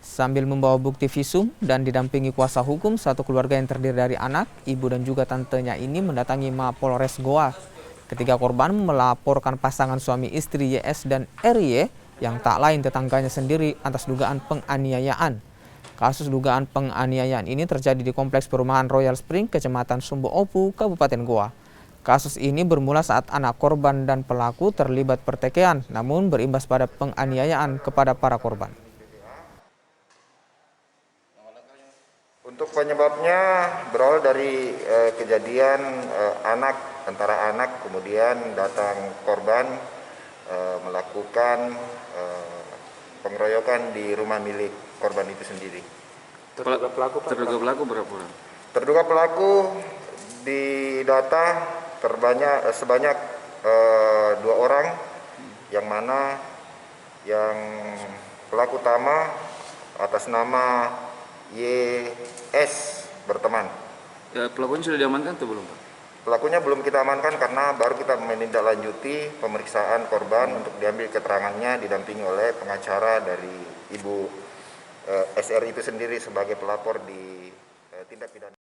Sambil membawa bukti visum dan didampingi kuasa hukum, satu keluarga yang terdiri dari anak, ibu dan juga tantenya ini mendatangi Mapolres Goa. Ketiga korban melaporkan pasangan suami istri YS dan RY yang tak lain tetangganya sendiri atas dugaan penganiayaan. Kasus dugaan penganiayaan ini terjadi di kompleks perumahan Royal Spring, Kecamatan Sumbo Opu, Kabupaten Goa. Kasus ini bermula saat anak korban dan pelaku terlibat pertikaian, namun berimbas pada penganiayaan kepada para korban. Untuk penyebabnya berawal dari kejadian antara anak kemudian datang korban melakukan pengeroyokan di rumah milik korban itu sendiri. Terduga pelaku berapa orang? Terduga pelaku di data sebanyak 2 orang, yang mana yang pelaku utama atas nama YS berteman. Ya, pelakunya sudah diamankan atau belum, Pak? Pelakunya belum kita amankan karena baru kita menindaklanjuti pemeriksaan korban untuk diambil keterangannya didampingi oleh pengacara dari Ibu SR itu sendiri sebagai pelapor di tindak pidana.